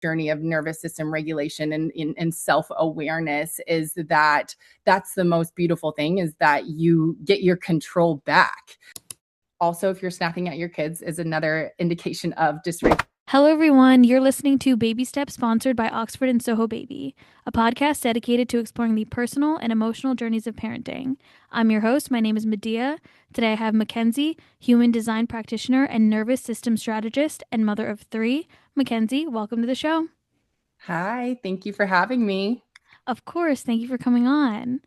journey of nervous system regulation and self-awareness is that that's the most beautiful thing, is that you get your control back. Also, if you're snapping at your kids is another indication of dysregulation. Hello, everyone. You're listening to Baby Steps, sponsored by Oxford and Soho Baby, a podcast dedicated to exploring the personal and emotional journeys of parenting. I'm your host. My name is Medea. Today I have MaKenzie, human design practitioner and nervous system strategist and mother of three. MaKenzie, welcome to the show. Hi, thank you for having me. Of course. Thank you for coming on.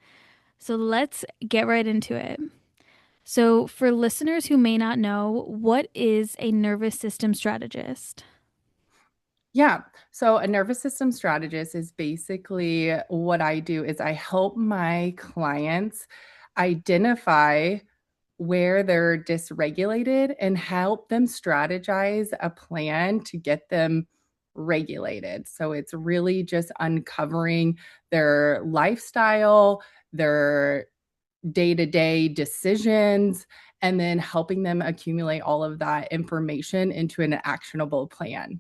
So let's get right into it. So, for listeners who may not know, what is a nervous system strategist? Yeah. So a nervous system strategist is basically what I do is I help my clients identify where they're dysregulated and help them strategize a plan to get them regulated. So it's really just uncovering their lifestyle, their day-to-day decisions, and then helping them accumulate all of that information into an actionable plan.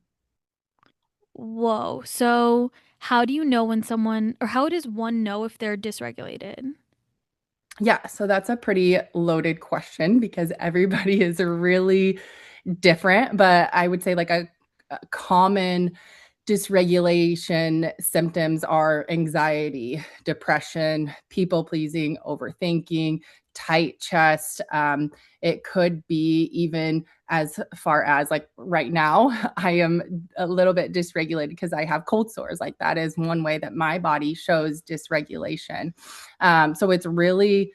Whoa. So, how do you know when someone, or how does one know if they're dysregulated? Yeah, so that's a pretty loaded question because everybody is really different, but I would say like a common dysregulation symptoms are anxiety, depression, people pleasing, overthinking, tight chest. It could be even as far as like right now, I am a little bit dysregulated because I have cold sores. Like that is one way that my body shows dysregulation. So it's really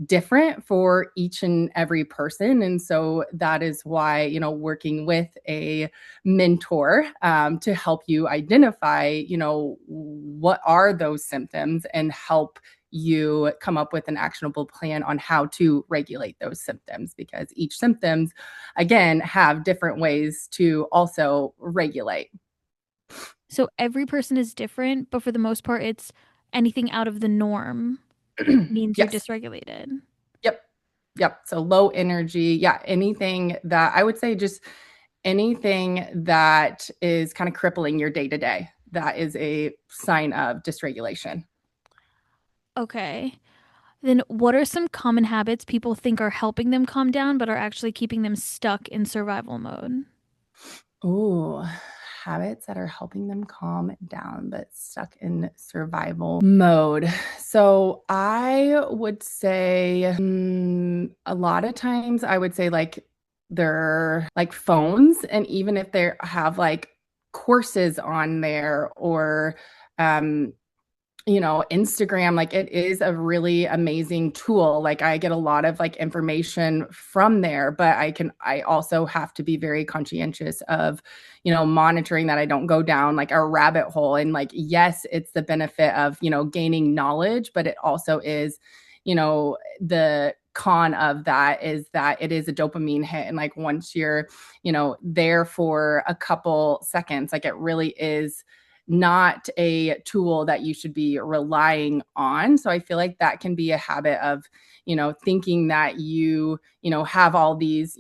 different for each and every person. And so that is why, working with a mentor to help you identify, what are those symptoms and help you come up with an actionable plan on how to regulate those symptoms, because each symptoms, again, have different ways to also regulate. So, every person is different, but for the most part, it's anything out of the norm means you're Yes. dysregulated. Yep. Yep. So low energy. Yeah. Anything that I would say, just anything that is kind of crippling your day to day, that is a sign of dysregulation. Okay. Then, what are some common habits people think are helping them calm down, but are actually keeping them stuck in survival mode? Ooh, habits that are helping them calm down but stuck in survival mode. So I would say a lot of times I would say like they're like phones, and even if they have like courses on there or um Instagram, like it is a really amazing tool. Like I get a lot of like information from there, but I also have to be very conscientious of, monitoring that I don't go down like a rabbit hole. And like, yes, it's the benefit of, gaining knowledge, but it also is, the con of that is that it is a dopamine hit. And like once you're, there for a couple seconds, like it really is not a tool that you should be relying on. So I feel like that can be a habit of, thinking that have all these,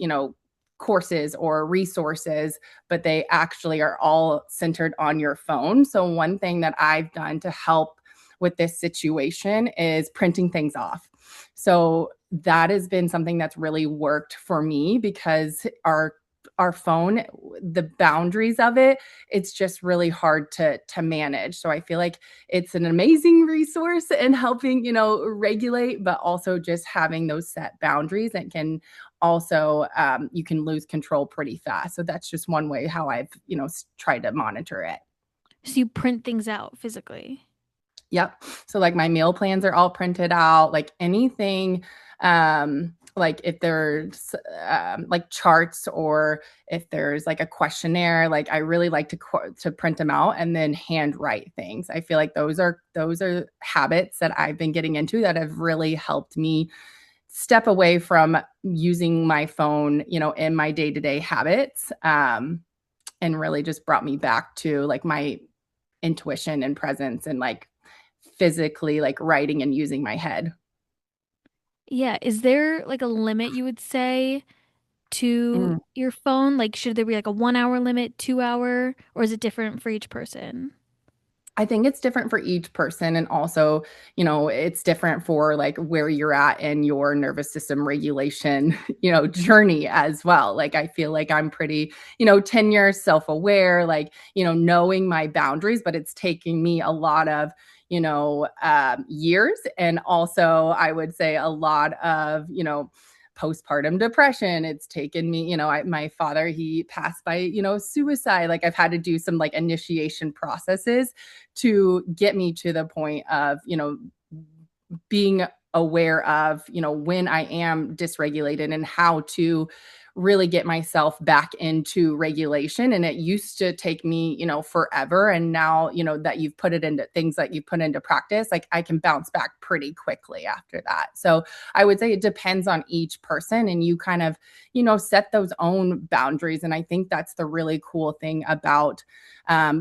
courses or resources, but they actually are all centered on your phone. So one thing that I've done to help with this situation is printing things off. So that has been something that's really worked for me, because our phone, the boundaries of it, it's just really hard to manage. So I feel like it's an amazing resource in helping, regulate, but also just having those set boundaries, and can also you can lose control pretty fast. So that's just one way how I've, tried to monitor it. So, you print things out physically. Yep. So like my meal plans are all printed out, like anything, like if there's like charts, or if there's like a questionnaire, like I really like to print them out and then handwrite things. I feel like those are habits that I've been getting into that have really helped me step away from using my phone, in my day-to-day habits, and really just brought me back to like my intuition and presence, and like physically like writing and using my head. Yeah. Is there like a limit you would say to Mm. your phone? Like, should there be like a 1 hour limit, 2 hour, or is it different for each person? I think it's different for each person. And also, it's different for like where you're at in your nervous system regulation, journey as well. Like, I feel like I'm pretty, 10 years self aware, like, knowing my boundaries, but it's taking me a lot of, years. And also, I would say a lot of, postpartum depression. It's taken me, my father, he passed by, suicide. Like, I've had to do some like initiation processes to get me to the point of, being aware of, when I am dysregulated and how to really get myself back into regulation. And it used to take me, forever. And now, that you've put it into things that you put into practice, like I can bounce back pretty quickly after that. So I would say it depends on each person, and you kind of, set those own boundaries. And I think that's the really cool thing about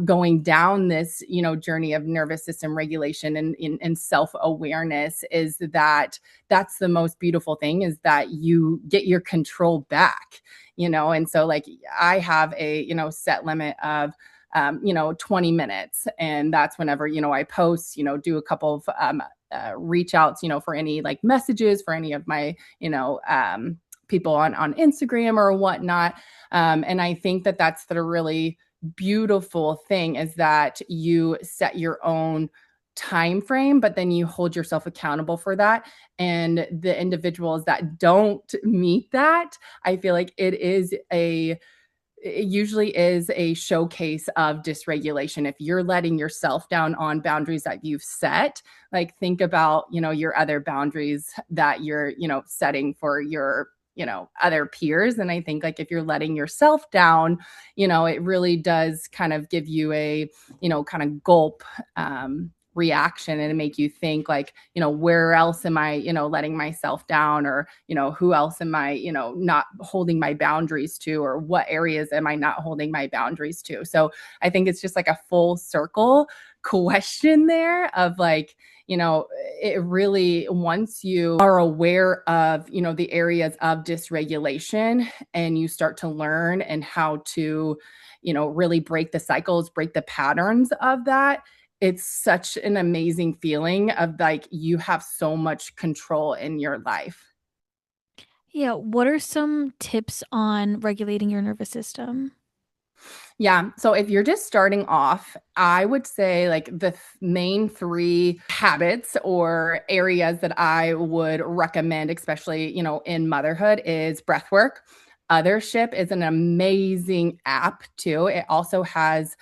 going down this, journey of nervous system regulation and self-awareness, is that that's the most beautiful thing, is that you get your control back, and so like I have a, set limit of 20 minutes. And that's whenever, I post, do a couple of reach outs, for any like messages for any of my, people on Instagram or whatnot. And I think that that's the really beautiful thing, is that you set your own time frame, but then you hold yourself accountable for that. And the individuals that don't meet that, I feel like it usually is a showcase of dysregulation. If you're letting yourself down on boundaries that you've set, like think about, your other boundaries that you're, setting for your, other peers. And I think like if you're letting yourself down, it really does kind of give you a, kind of gulp reaction, and make you think like, where else am I, letting myself down, or, who else am I, not holding my boundaries to, or what areas am I not holding my boundaries to? So I think it's just like a full circle question there of like, it really, once you are aware of, the areas of dysregulation, and you start to learn and how to, really break the cycles, break the patterns of that, it's such an amazing feeling of like you have so much control in your life. Yeah, what are some tips on regulating your nervous system? Yeah. So if you're just starting off, I would say like the main three habits or areas that I would recommend, especially, in motherhood, is breath work. Othership is an amazing app too. It also has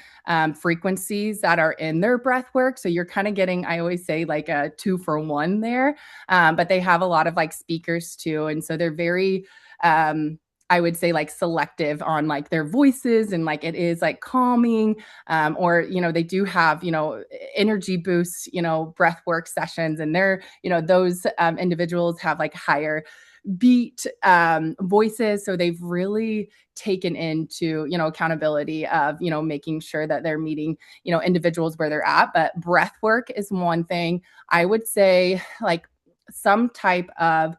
frequencies that are in their breath work. So you're kind of getting, I always say, like a 2 for 1 there. But they have a lot of like speakers too. And so they're very, I would say, like selective on like their voices, and like it is like calming, or they do have energy boosts, breath work sessions, and they're, those individuals have like higher beat voices, so they've really taken into accountability of making sure that they're meeting individuals where they're at. But breath work is one thing. I would say like some type of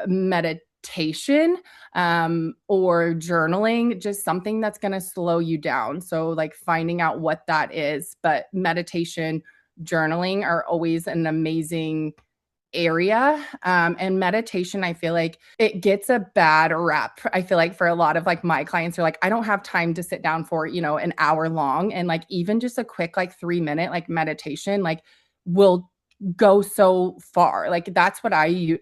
meditation, or journaling, just something that's going to slow you down. So like finding out what that is. But meditation, journaling are always an amazing area. And meditation, I feel like it gets a bad rep. I feel like for a lot of like my clients are like, I don't have time to sit down for, an hour long. And like even just a quick like 3 minute like meditation like will go so far. Like that's what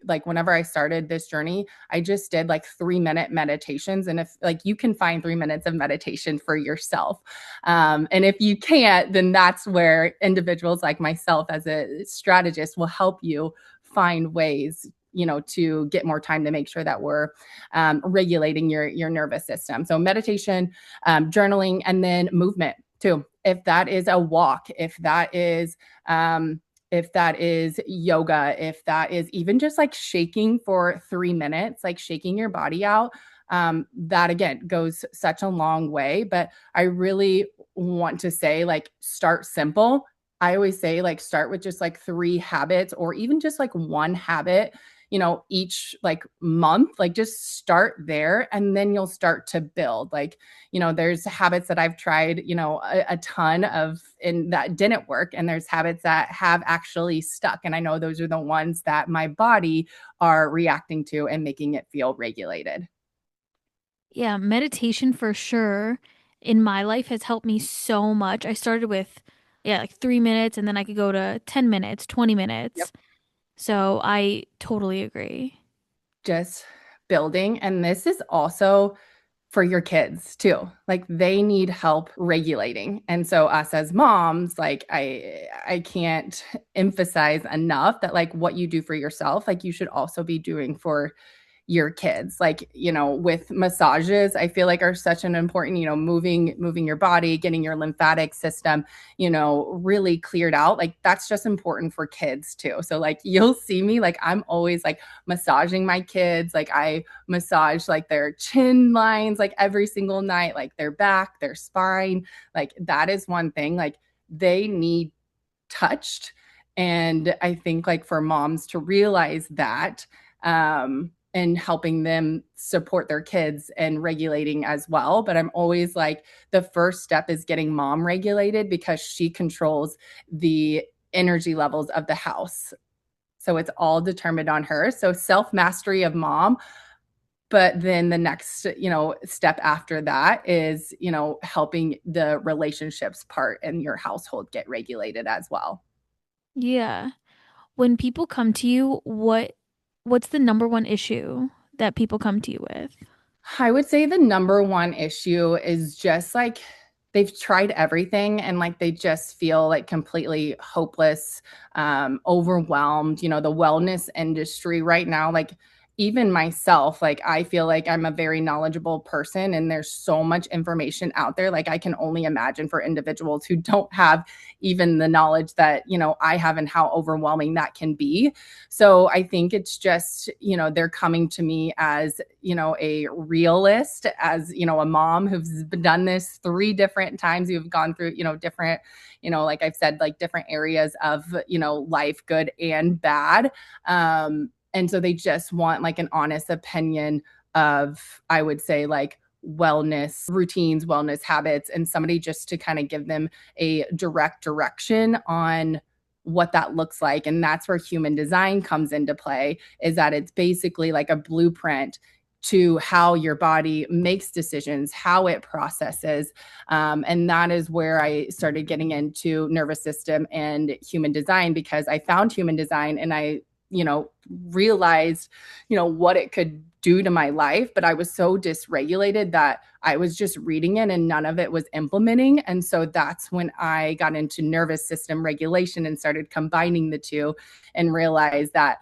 like whenever I started this journey, I just did like 3 minute meditations. And if like you can find 3 minutes of meditation for yourself, and if you can't, then that's where individuals like myself as a strategist will help you find ways to get more time to make sure that we're regulating your nervous system. So meditation, journaling, and then movement too. If that is a walk, if that is yoga, if that is even just like shaking for 3 minutes, like shaking your body out, that again goes such a long way. But I really want to say, like, start simple. I always say, like, start with just like 3 habits, or even just like one habit, each like month, like just start there and then you'll start to build. Like, there's habits that I've tried, a ton of and that didn't work. And there's habits that have actually stuck. And I know those are the ones that my body are reacting to and making it feel regulated. Yeah, meditation for sure in my life has helped me so much. I started with, yeah, like 3 minutes and then I could go to 10 minutes, 20 Yep. minutes. So I totally agree. Just building. And this is also for your kids too. Like they need help regulating. And so us as moms, like I can't emphasize enough that like what you do for yourself, like you should also be doing for your kids. Like, with massages, I feel like are such an important, moving your body, getting your lymphatic system, really cleared out. Like that's just important for kids too. So like you'll see me, like I'm always like massaging my kids. Like I massage like their chin lines like every single night, like their back, their spine. Like that is one thing. Like they need touched. And I think like for moms to realize that, and helping them support their kids and regulating as well. But I'm always like, the first step is getting mom regulated because she controls the energy levels of the house. So it's all determined on her. So self mastery of mom. But then the next, step after that is, helping the relationships part in your household get regulated as well. Yeah. When people come to you, what's the number one issue that people come to you with? I would say the number one issue is just like they've tried everything and like they just feel like completely hopeless, overwhelmed. The wellness industry right now, like even myself, like I feel like I'm a very knowledgeable person and there's so much information out there. Like I can only imagine for individuals who don't have even the knowledge that, I have and how overwhelming that can be. So I think it's just, they're coming to me as, a realist, as, a mom who's done this 3 different times. You've gone through, different, like I've said, like different areas of, life, good and bad. And so they just want like an honest opinion of, I would say, like wellness routines, wellness habits, and somebody just to kind of give them a direct direction on what that looks like. And that's where human design comes into play, is that it's basically like a blueprint to how your body makes decisions, how it processes. And that is where I started getting into nervous system and human design, because I found human design and I, realized, what it could do to my life. But I was so dysregulated that I was just reading it and none of it was implementing. And so that's when I got into nervous system regulation and started combining the two and realized that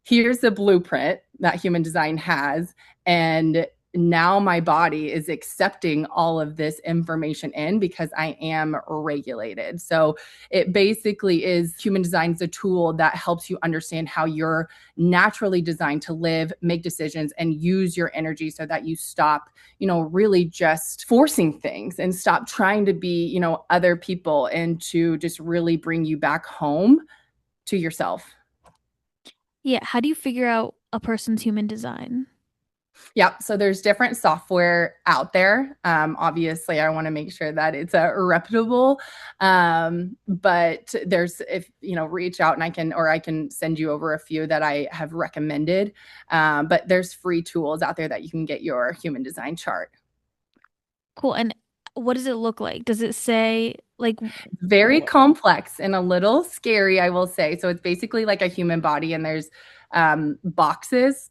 here's the blueprint that human design has. And now my body is accepting all of this information in because I am regulated. So it basically is, human design is a tool that helps you understand how you're naturally designed to live, make decisions, and use your energy so that you stop, really just forcing things and stop trying to be, other people, and to just really bring you back home to yourself. Yeah, how do you figure out a person's human design? Yep. So there's different software out there. Obviously, I want to make sure that it's reputable. But there's, if reach out and I can send you over a few that I have recommended. But there's free tools out there that you can get your human design chart. Cool. And what does it look like? Does it say like Very what? complex and a little scary, I will say. So it's basically like a human body, and there's boxes.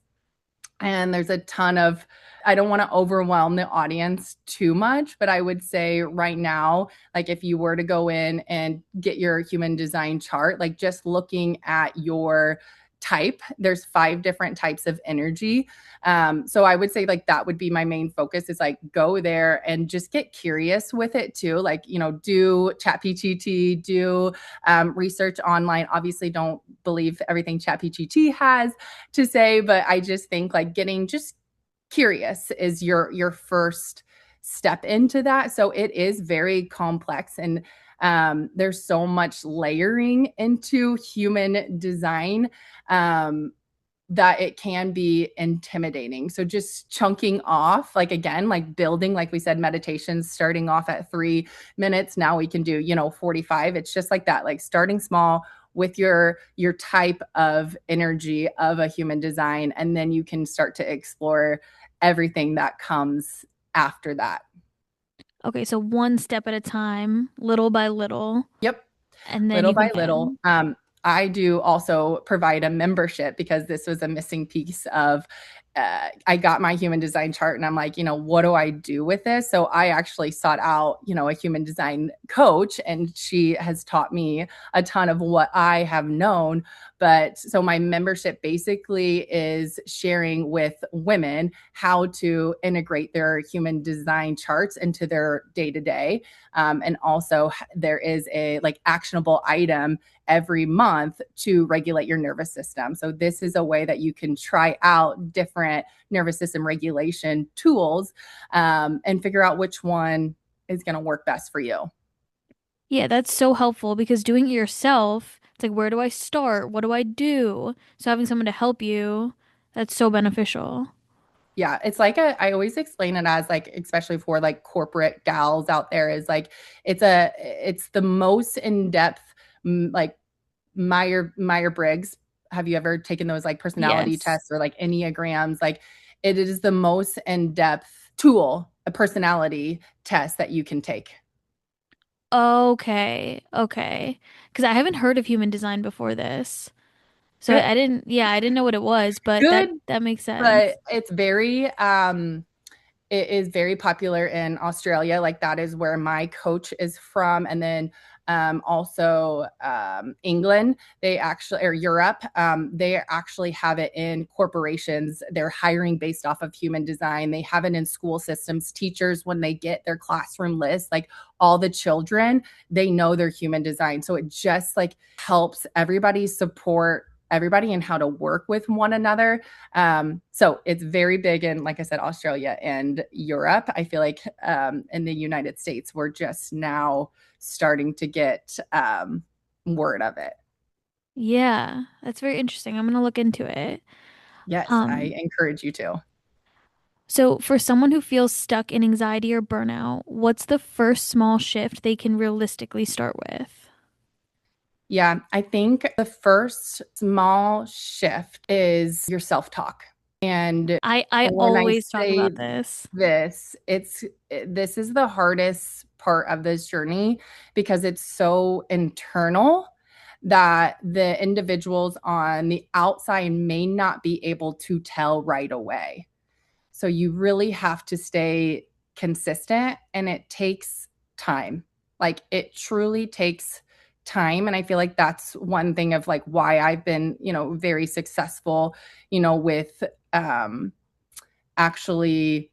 And there's a ton of, I don't want to overwhelm the audience too much, but I would say right now, like if you were to go in and get your human design chart, like just looking at your type, there's 5 different types of energy. So I would say like that would be my main focus, is like go there and just get curious with it too. Like, do ChatGPT, do research online. Obviously, don't believe everything ChatGPT has to say, but I just think like getting just curious is your first step into that. So it is very complex, and there's so much layering into human design. that it can be intimidating. So just chunking off, like again, like building, like we said, meditations starting off at 3 minutes. Now we can do, 45. It's just like that, like starting small with your type of energy of a human design. And then you can start to explore everything that comes after that. Okay, so one step at a time, little by little, Yep. and then Little you by little. begin. I do also provide a membership because this was a missing piece of I got my human design chart and I'm like, what do I do with this? So I actually sought out, a human design coach, and she has taught me a ton of what I have known. But so my membership basically is sharing with women how to integrate their human design charts into their day to day. And also there is a like actionable item every month to regulate your nervous system. So this is a way that you can try out different nervous system regulation tools, and figure out which one is going to work best for you. Yeah, that's so helpful because doing it yourself, it's like, where do I start? What do I do? So having someone to help you, that's so beneficial. Yeah, it's like I always explain it as like, especially for like corporate gals out there, is like it's the most in-depth, like Meyer-Briggs. Have you ever taken those like personality Yes. tests or like Enneagrams? Like it is the most in-depth tool, a personality test that you can take. Okay. Okay. Because I haven't heard of human design before this. So Good. I didn't know what it was, but Good, that makes but sense. it is very popular in Australia. Like that is where my coach is from. And then also England, they actually, or Europe, they actually have it in corporations. They're hiring based off of human design. They have it in school systems. Teachers, when they get their classroom list, like all the children, they know their human design. So it just like helps everybody support everybody and how to work with one another. So it's very big in, like I said, Australia and Europe. I feel like in the United States, we're just now starting to get word of it. Yeah, that's very interesting. I'm gonna look into it. Yes, I Um, encourage you to. so for someone who feels stuck in anxiety or burnout, what's the first small shift they can realistically start with? Yeah, I think the first small shift is your self talk. And I when I always talk say about this. this is the hardest part of this journey because it's so internal that the individuals on the outside may not be able to tell right away. So you really have to stay consistent, and it takes time. Like it truly takes time. And I feel like that's one thing of like why I've been, very successful, with actually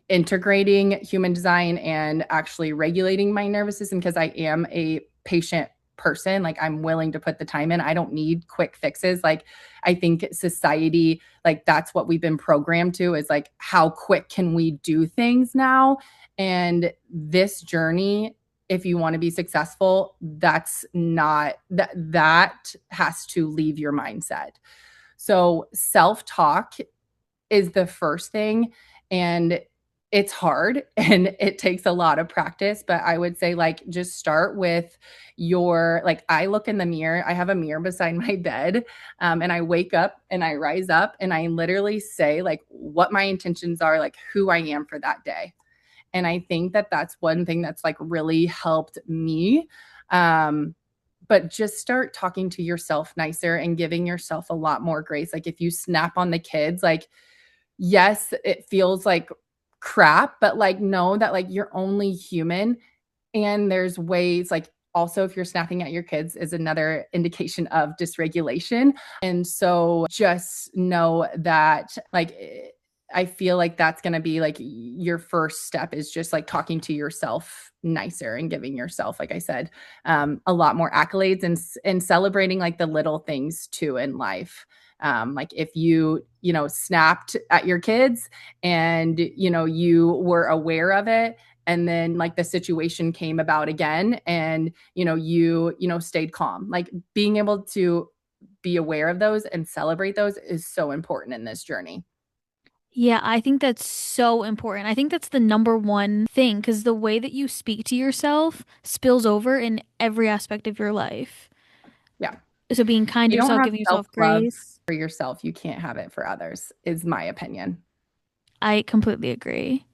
integrating human design and actually regulating my nervous system, because I am a patient person. Like I'm willing to put the time in. I don't need quick fixes. Like I think society, like that's what we've been programmed to, is like how quick can we do things now? And this journey, if you want to be successful, that's not that has to leave your mindset. So self-talk is the first thing, and it's hard and it takes a lot of practice, but I would say like just start with your like I look in the mirror. I have a mirror beside my bed, and I wake up and I rise up and I literally say like what my intentions are, like who I am for that day. And I think that that's one thing that's like really helped me. But just start talking to yourself nicer and giving yourself a lot more grace. Like if you snap on the kids, like yes, it feels like crap, but like know that like you're only human, and there's ways like also if you're snapping at your kids is another indication of dysregulation. And so just know that like I feel like that's going to be like your first step, is just like talking to yourself nicer and giving yourself, like I said, a lot more accolades, and celebrating like the little things too in life. Like if you snapped at your kids and you were aware of it, and then like the situation came about again, and you stayed calm, like being able to be aware of those and celebrate those is so important in this journey. Yeah, I think that's so important. I think that's the number one thing because the way that you speak to yourself spills over in every aspect of your life. Yeah. So being kind to You don't yourself, have giving yourself self-love grace. for yourself. You can't have it for others, is my opinion. I completely agree.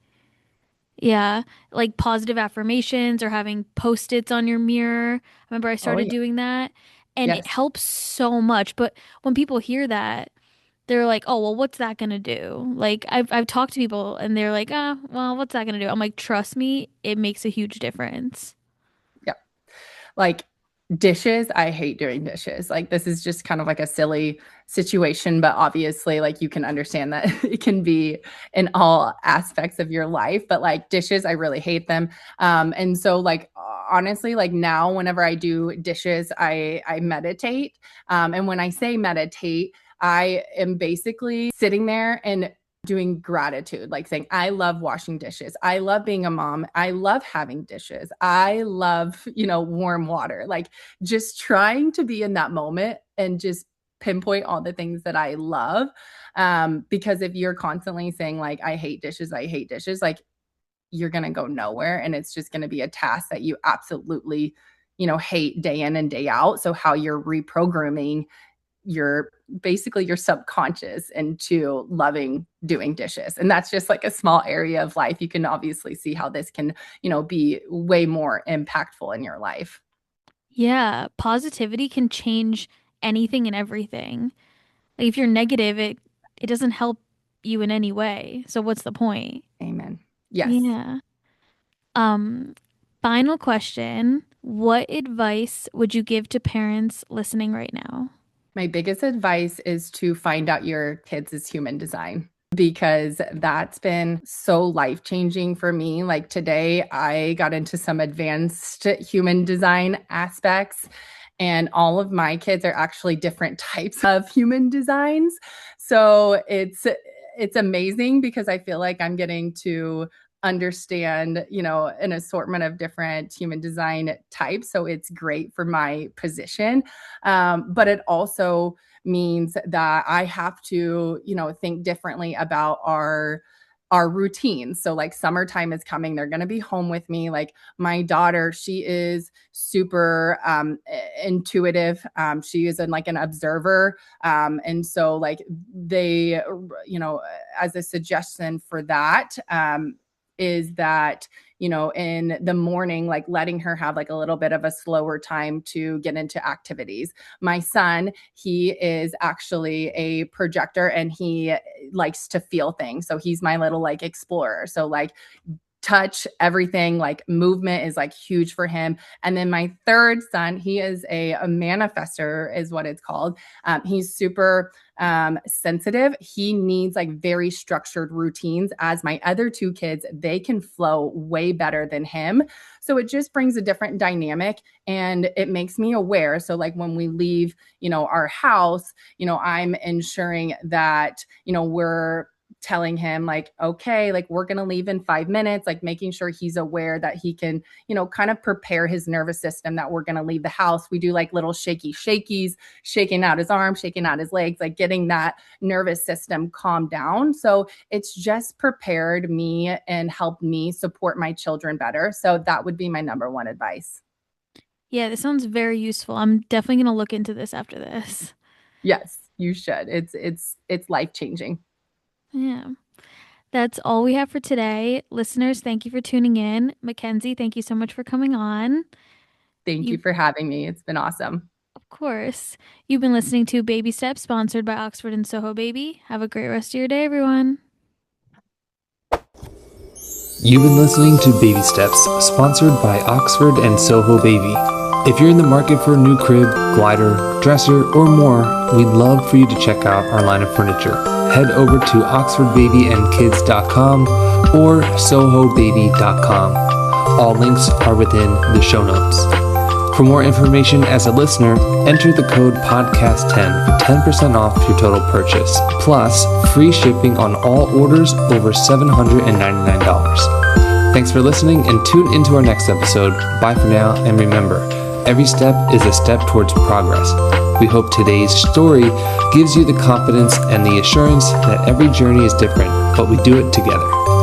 Yeah, like positive affirmations or having post-its on your mirror. I remember I Oh, started yeah. doing that and it Yes. helps so much. But when people hear that, they're like, "Oh, well, what's that gonna do?" Like I've talked to people and they're like, "Ah, well, what's that gonna do?" I'm like, "Trust me, it makes a huge difference." Yeah. Like dishes, I hate doing dishes. Like this is just kind of like a silly situation, but obviously like you can understand that it can be in all aspects of your life, but like dishes, I really hate them. And so like honestly, like now whenever I do dishes, I meditate. And when I say meditate, I am basically sitting there and doing gratitude, like saying, I love washing dishes. I love being a mom. I love having dishes. I love, warm water. Like just trying to be in that moment and just pinpoint all the things that I love. Because if you're constantly saying, like, I hate dishes, like you're going to go nowhere. And it's just going to be a task that you absolutely, hate day in and day out. So, how you're reprogramming your basically your subconscious into loving doing dishes. And that's just like a small area of life. You can obviously see how this can, be way more impactful in your life. Yeah, positivity can change anything and everything. Like if you're negative, it doesn't help you in any way. So what's the point? Amen. Yes. Yeah. Um, Final question. What advice would you give to parents listening right now? My biggest advice is to find out your kids' human design because that's been so life changing for me. Like today, I got into some advanced human design aspects, and all of my kids are actually different types of human designs. So it's amazing because I feel like I'm getting to understand, an assortment of different human design types. So it's great for my position. But it also means that I have to, think differently about our routines. So like summertime is coming, they're going to be home with me. Like my daughter, she is super intuitive. She is like an observer. And so like they, as a suggestion for that, is that in the morning, like letting her have like a little bit of a slower time to get into activities. My son, he is actually a projector and he likes to feel things. So he's my little like explorer. So like touch, everything, like movement is like huge for him. And then my third son, he is a manifester is what it's called. He's super sensitive. He needs like very structured routines. As my other two kids, they can flow way better than him. So it just brings a different dynamic and it makes me aware. So like when we leave, our house, I'm ensuring that, we're telling him like, okay, like we're going to leave in 5 minutes, like making sure he's aware that he can, kind of prepare his nervous system that we're going to leave the house. We do like little shakies, shaking out his arms, shaking out his legs, like getting that nervous system calmed down. So it's just prepared me and helped me support my children better. So that would be my number one advice. Yeah, this sounds very useful. I'm definitely going to look into this after this. Yes, you should. It's life changing. Yeah. That's all we have for today. Listeners, thank you for tuning in. MaKenzie, thank you so much for coming on. Thank you You, for having me. It's been awesome. of course, you've been listening to Baby Steps, sponsored by Oxford and Soho Baby. Have a great rest of your day, everyone. You've been listening to Baby Steps, sponsored by Oxford and Soho Baby. If you're in the market for a new crib, glider, dresser, or more, we'd love for you to check out our line of furniture. Head over to oxfordbabyandkids.com or sohobaby.com. All links are within the show notes. For more information as a listener, enter the code PODCAST10 for 10% off your total purchase, plus free shipping on all orders over $799. Thanks for listening and tune into our next episode. Bye for now, and remember, every step is a step towards progress. We hope today's story gives you the confidence and the assurance that every journey is different, but we do it together.